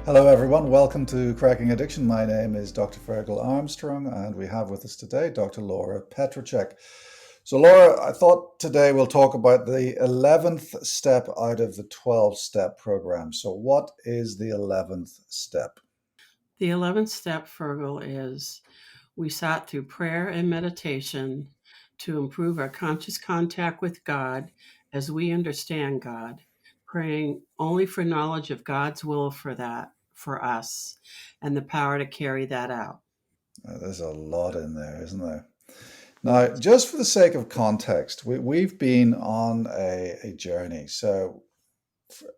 Hello, everyone. Welcome to Cracking Addiction. My name is Dr. Ferghal Armstrong, and we have with us today Dr. Laura Petracek. So, Laura, I thought today we'll talk about the 11th step out of the 12-step program. So, what is the 11th step? The 11th step, Fergal, is we sought through prayer and meditation to improve our conscious contact with God as we understand God, praying only for knowledge of God's will for us, and the power to carry that out. There's a lot in there, isn't there? Now, just for the sake of context, we've been on a journey. So,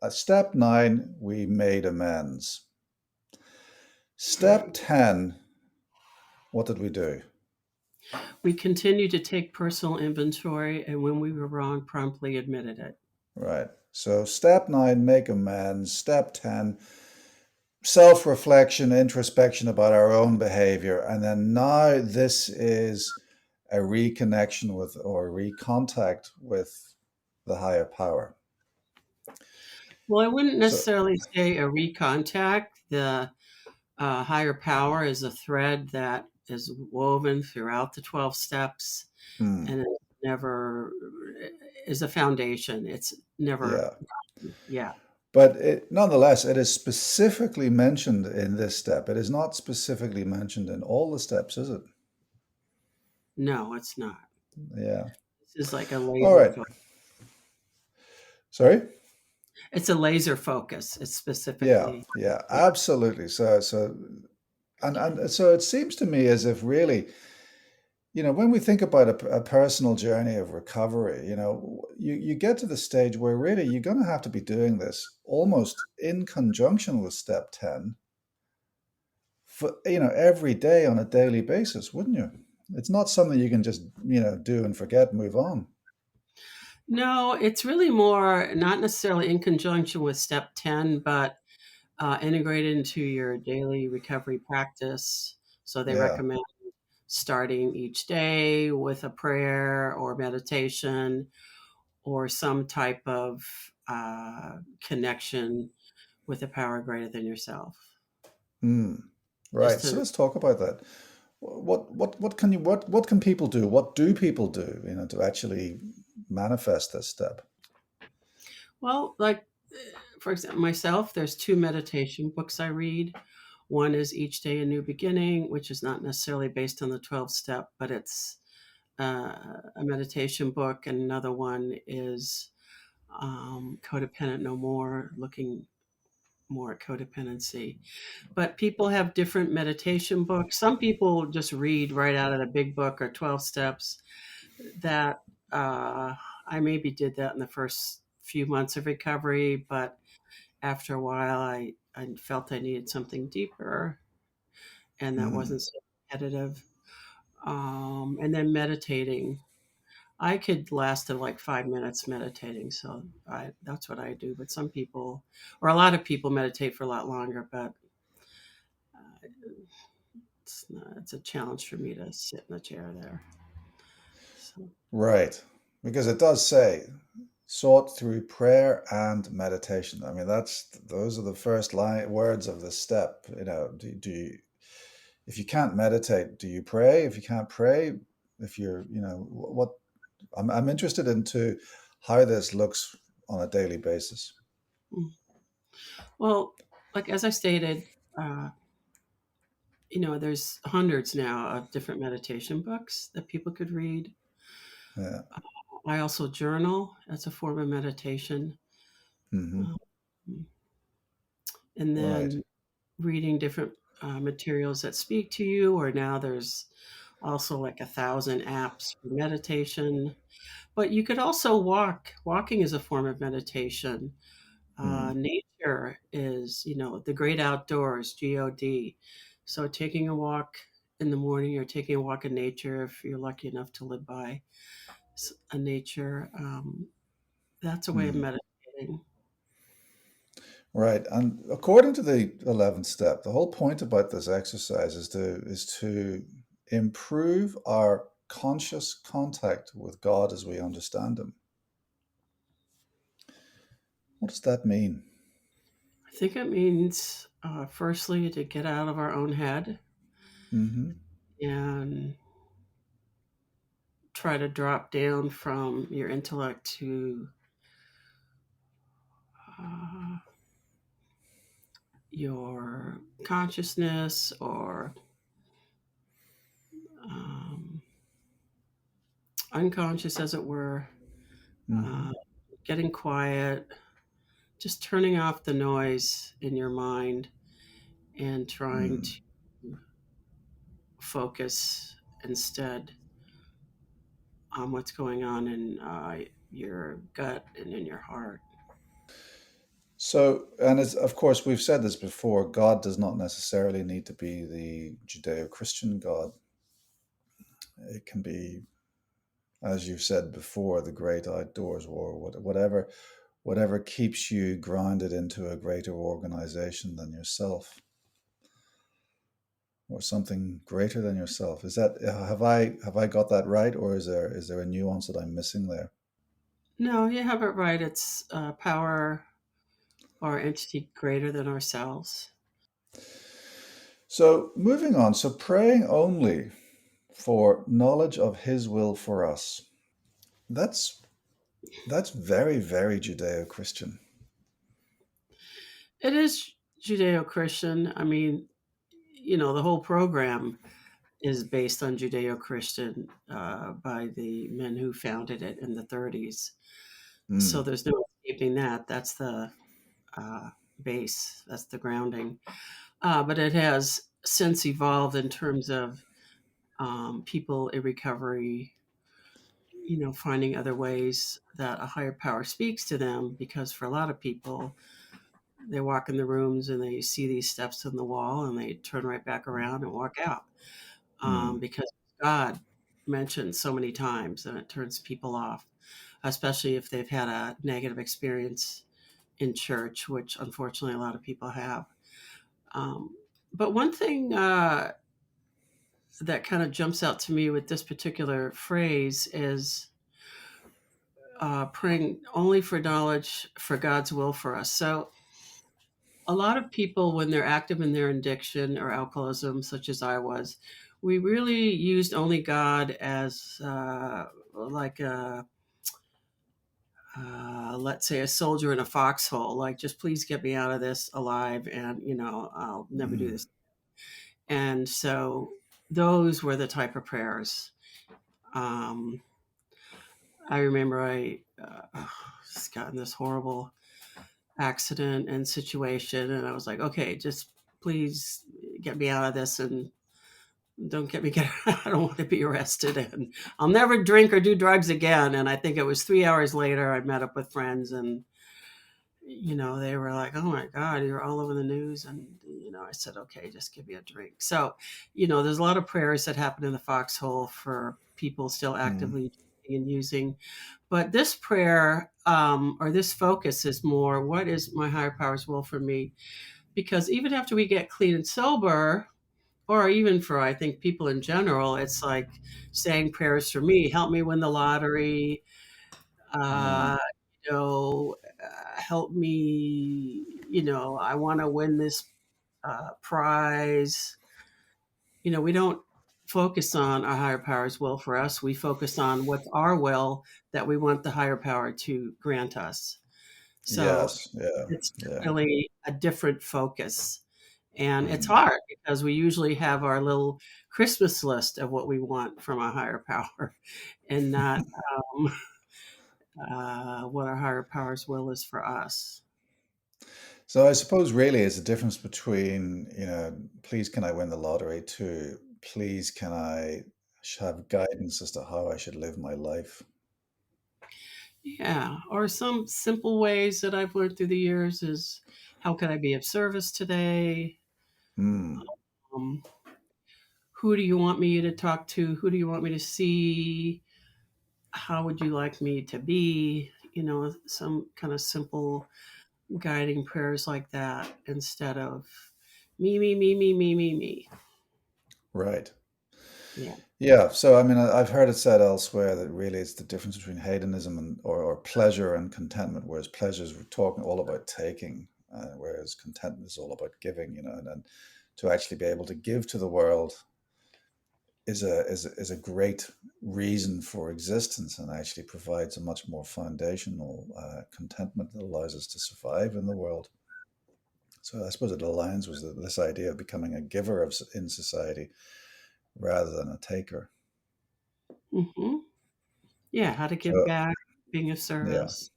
at step 9, we made amends. Step 10, what did we do? We continued to take personal inventory, and when we were wrong, promptly admitted it. Right. So step 9, make amends. Step 10, self-reflection, introspection about our own behavior. And then now this is a reconnection with or recontact with the higher power. Well, I wouldn't So, necessarily say a recontact. The higher power is a thread that is woven throughout the 12 steps, hmm, and it never is a foundation. It's never, yeah. yeah. But nonetheless, it is specifically mentioned in this step. It is not specifically mentioned in all the steps, is it? No, it's not. Yeah. This is like a All laser right. focus. Sorry? It's a laser focus. It's Yeah, specifically, yeah, yeah. absolutely. And so it seems to me as if really, when we think about a personal journey of recovery, you get to the stage where really you're going to have to be doing this almost in conjunction with step 10 for, every day on a daily basis, wouldn't you? It's not something you can just, do and forget, move on. No, it's really more not necessarily in conjunction with step 10, but integrated into your daily recovery practice. So they Yeah. recommend starting each day with a prayer or meditation or some type of connection with a power greater than yourself. Hmm. Just Right. So to, let's talk about that. What can people do? What do people do, to actually manifest this step? well, like for example, myself, there's two meditation books I read. One is Each Day a New Beginning, which is not necessarily based on the 12 step, but it's a meditation book. And another one is Codependent No More, looking more at codependency. But people have different meditation books. Some people just read right out of the big book or 12 steps. That I maybe did that in the first few months of recovery, but after a while, I felt I needed something deeper and that Hmm. wasn't so repetitive. And then meditating. I could last to like 5 minutes meditating, so that's what I do. But some people, or a lot of people, meditate for a lot longer. But uh, it's a challenge for me to sit in a chair there. So Right. Because it does say sought through prayer and meditation. I mean, those are the first words of this step. Do you, if you can't meditate, do you pray? If you can't pray, if you're, what I'm interested into how this looks on a daily basis. mm. Well, like as I stated, uh, there's hundreds now of different meditation books that people could read. Yeah. I also journal as a form of meditation. Hmm. Um, and Right. then reading different materials that speak to you, or now there's also like 1,000 apps for meditation. But you could also walk. Walking is a form of meditation. Hmm. Nature is, the great outdoors, God. So taking a walk in the morning or taking a walk in nature, if you're lucky enough to live by a nature, that's a way of Hmm. meditating. Right. And according to the 11th step, the whole point about this exercise is to improve our conscious contact with God as we understand him. What does that mean? I think it means, firstly, to get out of our own head Hmm. and try to drop down from your intellect to uh, your consciousness or um, unconscious, as it were, Hmm. uh, getting quiet, just turning off the noise in your mind and trying Mm. to focus instead on what's going on in your gut and in your heart. So, and it's, of course, we've said this before, God does not necessarily need to be the Judeo-Christian God. It can be, as you've said before, the great outdoors, or whatever keeps you grounded into a greater organization than yourself, or something greater than yourself. Is that, have I got that right, or is there a nuance that I'm missing there? No, you have it right. It's power or entity greater than ourselves. So, moving on. So, praying only for knowledge of His will for us. That's that's very, very Judeo-Christian. It is Judeo Christian. I mean, the whole program is based on Judeo Christian by the men who founded it in the 30s. So Mm, there's no escaping that. That's the uh, base, that's the grounding. But it has since evolved in terms of people in recovery, finding other ways that a higher power speaks to them. Because for a lot of people, they walk in the rooms and they see these steps in the wall and they turn right back around and walk out mm, because God mentioned so many times and it turns people off, especially if they've had a negative experience in church, which unfortunately a lot of people have. Um, but one thing that kind of jumps out to me with this particular phrase is praying only for knowledge for God's will for us. So, a lot of people, when they're active in their addiction or alcoholism, such as I was, we really used only God as like let's say, a soldier in a foxhole. Like, just please get me out of this alive, and I'll never do mm. this. And so, those were the type of prayers. Um, I remember I just got in this horrible accident and situation, and I was like, okay, just please get me out of this and don't get me get. I don't want to be arrested, and I'll never drink or do drugs again. And I think it was 3 hours later, I met up with friends, and they were like, "Oh my God, you're all over the news." And I said, "Okay, just give me a drink." So, there's a lot of prayers that happen in the foxhole for people still Mm. actively and using. But this prayer, or this focus, is more, what is my higher power's will for me? Because even after we get clean and sober, or even for, I think, people in general, it's like saying prayers for me, help me win the lottery, uh, Mm. help me, I want to win this prize. We don't focus on our higher power's will for us. We focus on what's our will that we want the higher power to grant us. So Yes, yeah, it's yeah. really a different focus. And it's Mm. hard because we usually have our little Christmas list of what we want from our higher power and not um, what our higher power's will is for us. So I suppose really it's a difference between, please can I win the lottery, to please can I have guidance as to how I should live my life. Yeah. Or some simple ways that I've learned through the years is, how can I be of service today? Mm. Um, who do you want me to talk to? Who do you want me to see? How would you like me to be? Some kind of simple guiding prayers like that instead of me, me, me, me, me, me, me. Right. Yeah. Yeah. So I mean, I've heard it said elsewhere that really it's the difference between hedonism and or pleasure and contentment, whereas pleasure is we're talking all about taking, whereas contentment is all about giving, and to actually be able to give to the world is a great reason for existence, and actually provides a much more foundational contentment that allows us to survive in the world. So I suppose it aligns with this idea of becoming a giver in society rather than a taker. Hmm. Yeah, how to give So back, being of yeah, service.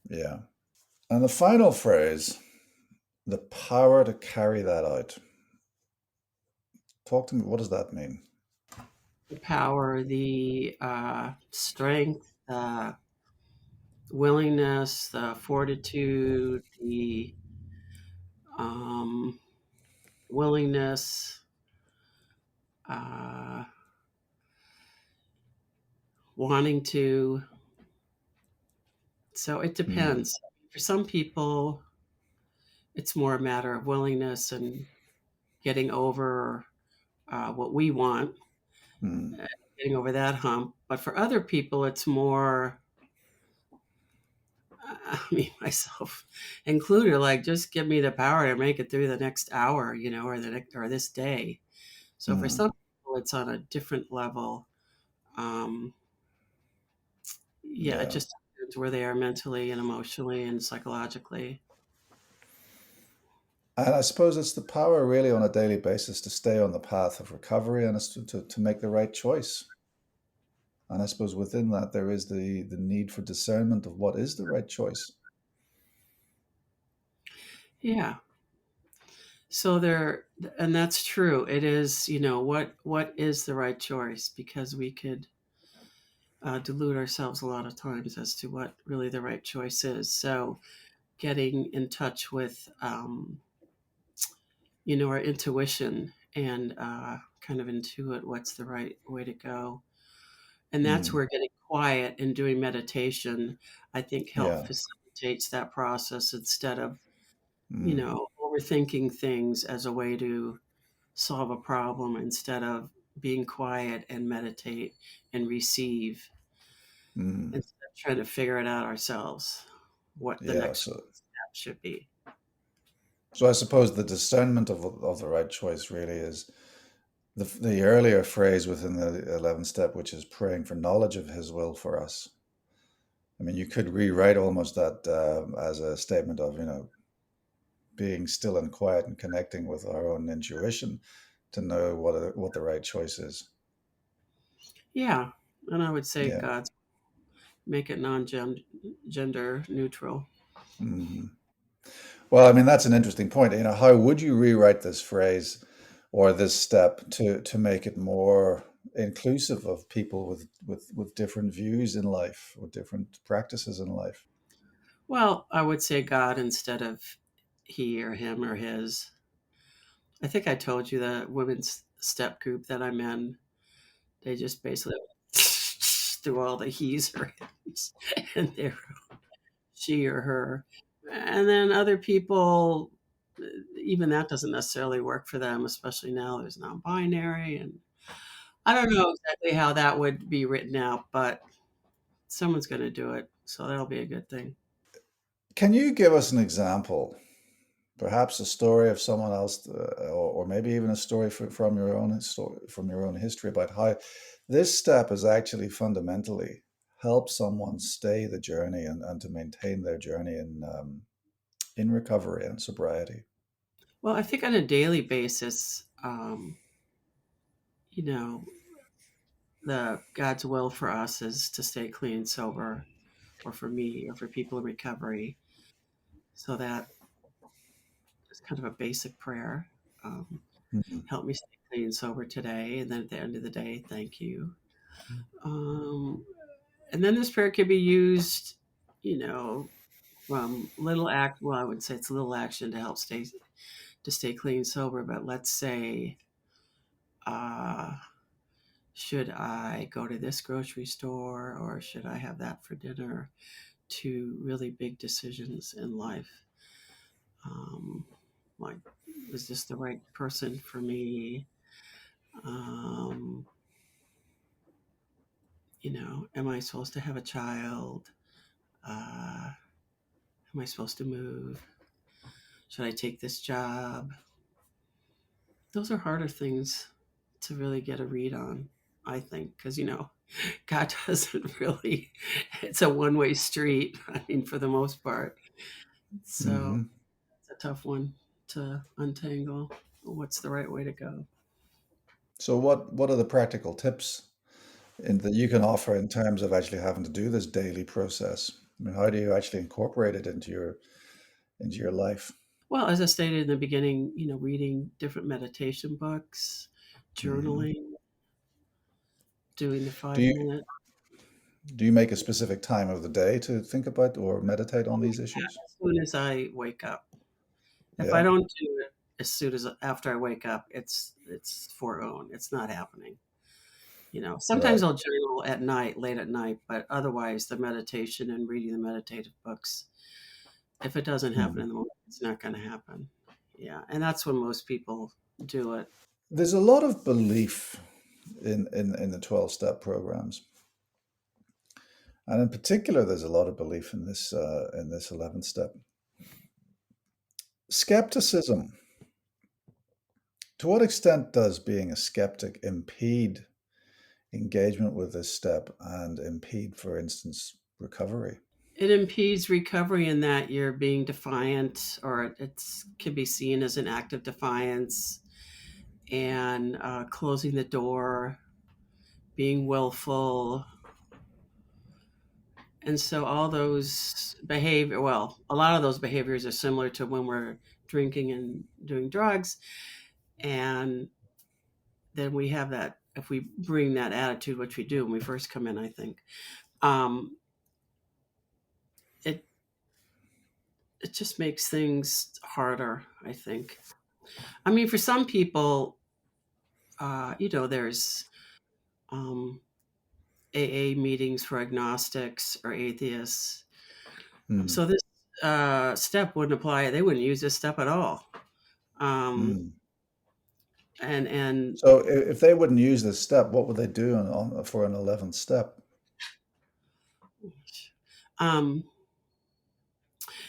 yeah. And the final phrase, the power to carry that out. Talk to me. What does that mean? The power, the strength, the willingness, the fortitude, the um, willingness, uh, wanting to. So it Mm, depends. For some people, it's more a matter of willingness and getting over what we want, mm, uh, getting over that hump. But for other people, it's more, I mean, myself included, like just give me the power to make it through the next hour, or the next, or this day. So for mm. some people, it's on a different level. Um, yeah, it Yeah. just depends where they are mentally and emotionally and psychologically. And I suppose it's the power really on a daily basis to stay on the path of recovery, and it's to make the right choice. And I suppose within that, there is the need for discernment of what is the right choice. Yeah. So there, and that's true. It is, what is the right choice? Because we could delude ourselves a lot of times as to what really the right choice is. So getting in touch with, our intuition and kind of intuit what's the right way to go. And that's Mm, where getting quiet and doing meditation, I think, help yeah. facilitates that process instead of, Mm, overthinking things as a way to solve a problem instead of being quiet and meditate and receive mm, instead of trying to figure it out ourselves, what the yeah. next So, step should be. so I suppose the discernment of the right choice really is the earlier phrase within the 11th step, which is praying for knowledge of His will for us. I mean, you could rewrite almost that as a statement of, being still and quiet and connecting with our own intuition to know what the right choice is. Yeah. And I would say Yeah. God's make it non-gender neutral. Hmm. Well, I mean, that's an interesting point. How would you rewrite this phrase or this step to make it more inclusive of people with different views in life or different practices in life? Well, I would say God instead of he or him or his. I think I told you the women's step group that I'm in, they just basically through all the he's or hims and they're she or her. And then other people, even that doesn't necessarily work for them, especially now there's non-binary. And I don't know exactly how that would be written out, but someone's going to do it. So that'll be a good thing. Can you give us an example, perhaps a story of someone else, or maybe even a story from your own history about how this step has actually fundamentally helped someone stay the journey and to maintain their journey in recovery and sobriety? Well, I think on a daily basis, you know, the God's will for us is to stay clean, sober, or for me, or for people in recovery. So that is kind of a basic prayer. Um, Mhm. Help me stay clean, sober today, and then at the end of the day, thank you. Um, and then this prayer can be used, you know, from little act. Well, I would say it's a little action to help stay clean, sober. But let's say, uh, should I go to this grocery store or should I have that for dinner? To really big decisions in life. Um, like, is this the right person for me? Um, am I supposed to have a child? Am I supposed to move? Should I take this job? Those are harder things to really get a read on, I think, because, God doesn't really, it's a one way street, I mean, for the most part. So Hmm. it's a tough one to untangle. What's the right way to go? So what are the practical tips that you can offer in terms of actually having to do this daily process? I mean, how do you actually incorporate it into your life? Well, as I stated in the beginning, reading different meditation books, Hmm. journaling, doing the Do 5 you minute. do you make a specific time of the day to think about or meditate on these issues? As soon as I wake up. If I Yeah, don't do it as soon as after I wake up, it's foregone. It's not happening. Sometimes right. I'll journal at night, late at night, but otherwise the meditation and reading the meditative books, if it doesn't happen Hmm. in the moment, it's not going to happen. Yeah, and that's when most people do it. There's a lot of belief in the 12-step programs, and in particular, there's a lot of belief in this 11th step. Skepticism. To what extent does being a skeptic impede engagement with this step and impede, for instance, recovery? It impedes recovery in that you're being defiant, or it can be seen as an act of defiance and closing the door, being willful. And so all those behavior, well, a lot of those behaviors are similar to when we're drinking and doing drugs. And then we have that, if we bring that attitude, which we do when we first come in, I think, um, it, it just makes things harder, I think. I mean, for some people, there's um, AA meetings for agnostics or atheists. Hmm. So this step wouldn't apply. They wouldn't use this step at all. Um, Hmm. and So if they wouldn't use this step, what would they do for an 11th step? um,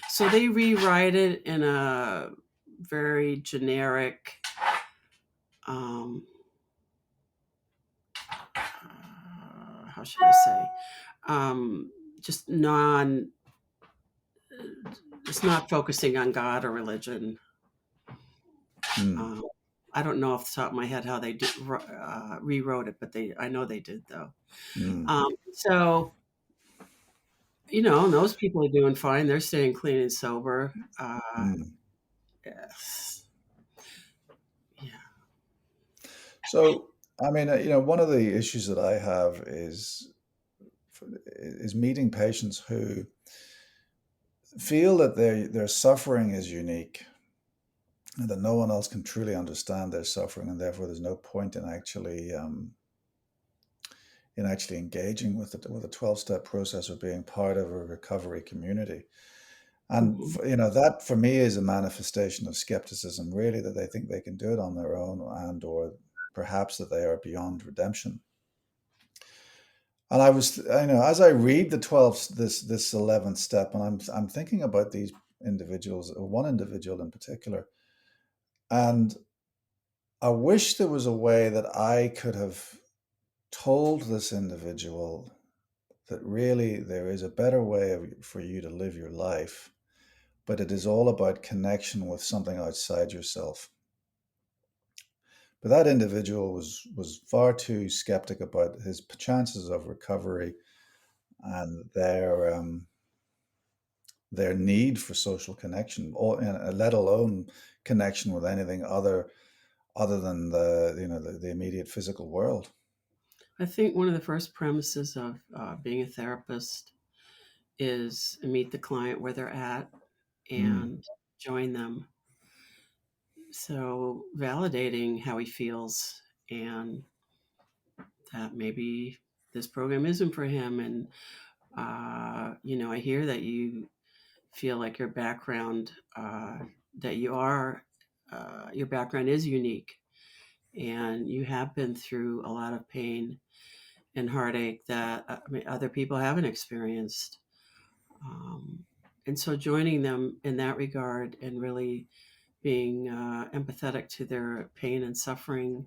so they rewrite it in a very generic, um, how should I say, just it's not focusing on God or religion. Hmm. Um, I don't know off the top of my head how they rewrote it, but I know they did though. Hmm. So and those people are doing fine. They're staying clean and sober. Hmm. Yes. Yeah. So, I mean, one of the issues that I have is meeting patients who feel that their suffering is unique and that no one else can truly understand their suffering, and therefore there's no point in actually engaging with a 12-step process or being part of a recovery community. And Mhm. that for me is a manifestation of skepticism, really, that they think they can do it on their own, and or perhaps that they are beyond redemption. And as I read the 12, this 11th step, and I'm thinking about these individuals, or one individual in particular, and I wish there was a way that I could have told this individual that really there is a better way for you to live your life, but it is all about connection with something outside yourself. But that individual was far too skeptic about his chances of recovery and their need for social connection, or let alone connection with anything other than the immediate physical world. I think one of the first premises of being a therapist is meet the client where they're at Mm, and join them. So validating how he feels and that maybe this program isn't for him. And, I hear that you feel like that your background is unique and you have been through a lot of pain and heartache that other people haven't experienced. Um, And so joining them in that regard and really being empathetic to their pain and suffering.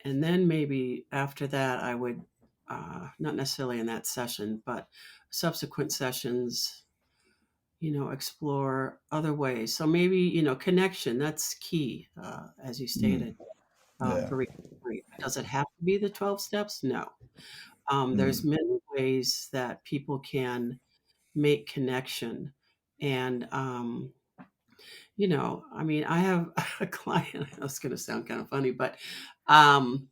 And then maybe after that, I would, not necessarily in that session, but subsequent sessions, explore other ways. So maybe, connection, that's key, as you Mm. stated, Yeah. for recovery. Does it have to be the 12 steps? No. There's Mm. many ways that people can make connection. And, I mean, I have a client, that's going to sound kind of funny, but, um,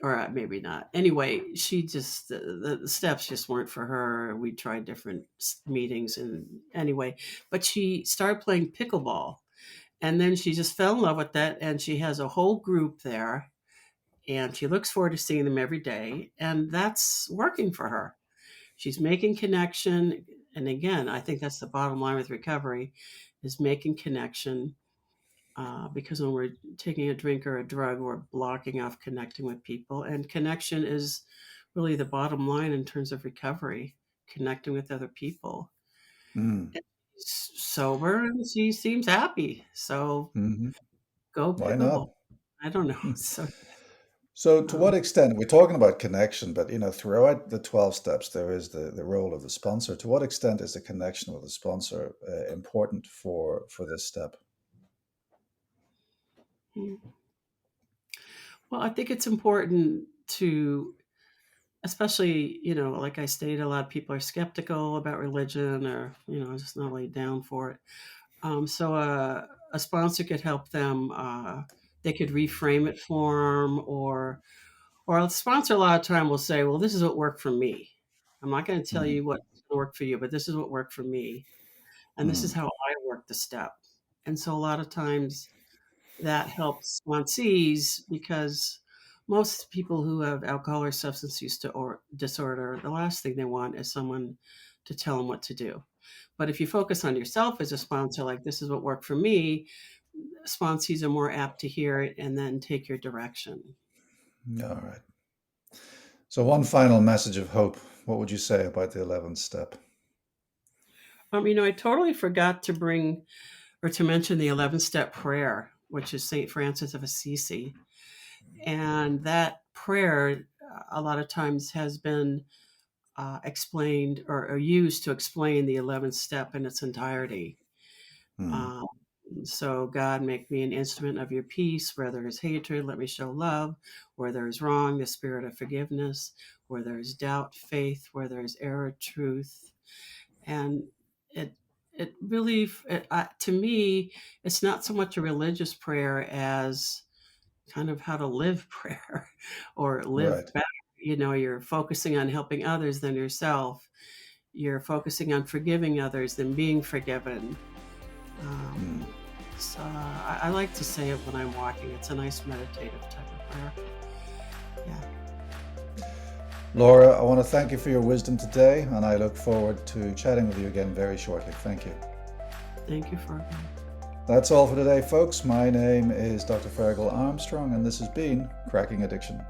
or maybe not. Anyway, she just, the steps just weren't for her. We tried different meetings and anyway, but she started playing pickleball and then she just fell in love with that. And she has a whole group there and she looks forward to seeing them every day. And that's working for her. She's making connection. And again, I think that's the bottom line with recovery is making connection, because when we're taking a drink or a drug, we're blocking off connecting with people. And connection is really the bottom line in terms of recovery, connecting with other people. Mm. And she's sober and she seems happy. So Hmm. go Why pickleball. not? I don't know. So, So, to um, what extent, we're talking about connection, but throughout the 12 steps, there is the role of the sponsor. To what extent is the connection with the sponsor important for this step? mm. Well, I think it's important to, especially, like I stated, a lot of people are skeptical about religion or, just not really down for it. So a sponsor could help them. They could reframe it for them, or a sponsor a lot of time will say, "Well, this is what worked for me. I'm not going to tell Mm. you what worked for you, but this is what worked for me, and this is Mm. how I work the step." And so a lot of times that helps sponsees because most people who have alcohol or substance use disorder, the last thing they want is someone to tell them what to do. But if you focus on yourself as a sponsor, like this is what worked for me, sponsees are more apt to hear it and then take your direction. All right. So, one final message of hope. What would you say about the 11th step? I totally forgot to bring or to mention the 11 step prayer, which is St. Francis of Assisi. And that prayer, a lot of times, has been explained or used to explain the 11th step in its entirety. Mm. Um, so, God, make me an instrument of your peace. Where there is hatred, let me show love. Where there is wrong, the spirit of forgiveness. Where there is doubt, faith. Where there is error, truth. And it it really, to me, it's not so much a religious prayer as kind of how to live prayer or live Right. better. You're focusing on helping others than yourself. You're focusing on forgiving others than being forgiven. Um, Mm. so I like to say it when I'm walking. It's a nice meditative type of prayer. Yeah. Laura, I want to thank you for your wisdom today, and I look forward to chatting with you again very shortly. Thank you. Thank you, Ferghal. That's all for today, folks. My name is Dr. Ferghal Armstrong, and this has been Cracking Addiction.